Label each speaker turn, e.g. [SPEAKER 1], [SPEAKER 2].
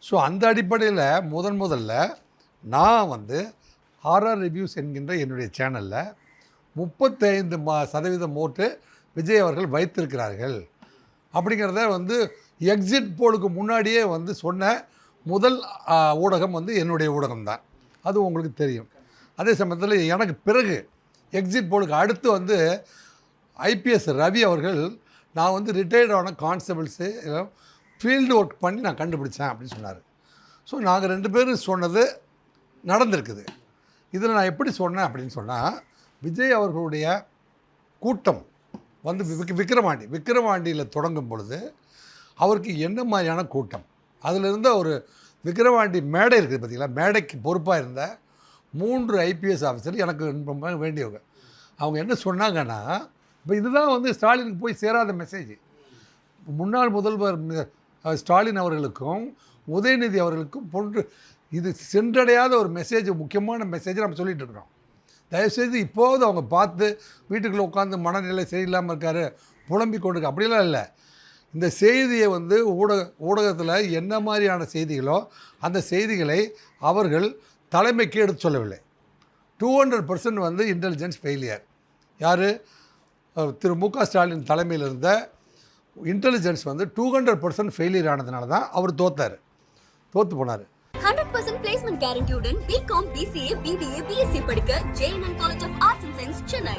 [SPEAKER 1] So அந்த அடிப்படையில் முதல்ல நான் வந்து ஹாரர் ரிவ்யூஸ் என்கின்ற என்னுடைய சேனலில் 35% ஓட்டு விஜய் அவர்கள் வைத்திருக்கிறார்கள் அப்படிங்கிறத வந்து எக்ஸிட் போலுக்கு முன்னாடியே வந்து சொன்ன முதல் ஊடகம் வந்து என்னுடைய ஊடகம் தான். அது உங்களுக்கு தெரியும். அதே சமயத்தில் எனக்கு பிறகு எக்ஸிட் போலுக்கு அடுத்து வந்து ஐபிஎஸ் ரவி அவர்கள் நான் வந்து ரிட்டையர்டான கான்ஸ்டபிள்ஸு ஃபீல்டு ஒர்க் பண்ணி நான் கண்டுபிடிச்சேன் அப்படின்னு சொன்னார். ஸோ நாங்கள் 2 பேரும் சொன்னது நடந்திருக்குது. இதில் நான் எப்படி சொன்னேன் அப்படின்னு சொன்னால், விஜய் அவர்களுடைய கூட்டம் வந்து விக்கிரவாண்டியில் தொடங்கும் பொழுது அவருக்கு என்ன மாதிரியான கூட்டம், அதில் இருந்த ஒரு விக்கிரவாண்டி மேடை இருக்குது பார்த்திங்களா, மேடைக்கு பொறுப்பாக இருந்த 3 ஐபிஎஸ் ஆஃபீஸர் எனக்கு ரொம்ப வேண்டியவங்க. அவங்க என்ன சொன்னாங்கன்னா, இப்போ இதுதான் வந்து ஸ்டாலினுக்கு போய் சேராத மெசேஜ். முன்னாள் முதல்வர் ஸ்டாலின் அவர்களுக்கும் உதயநிதி அவர்களுக்கும் போன்று இது சென்றடையாத ஒரு மெசேஜ், முக்கியமான மெசேஜை நம்ம சொல்லிகிட்டு இருக்கிறோம். தயவுசெய்து இப்போது அவங்க பார்த்து வீட்டுக்குள்ளே உட்காந்து மனநிலை சரியில்லாமல் இருக்கார் புலம்பிக் கொண்டு அப்படிலாம் இல்லை. இந்த செய்தியை வந்து ஊடகத்தில் என்ன மாதிரியான செய்திகளோ அந்த செய்திகளை அவர்கள் தலைமைக்கு எடுத்து சொல்லவில்லை. 200% வந்து இன்டெலிஜென்ஸ் ஃபெயிலியர். யார்? திரு மு.க. ஸ்டாலின் தலைமையில் இருந்த இன்டெலிஜென்ஸ் வந்து 200% ஃபெயிலியர் ஆனதுனால தான் அவர் தோற்று போனார்.
[SPEAKER 2] 100% பிளேஸ்மெண்ட் கேரண்டியுடன் பிகாம், பிசிஏ, பிபிஏ, பிஎஸ்சி படிக்க JNN college of arts and science, Chennai.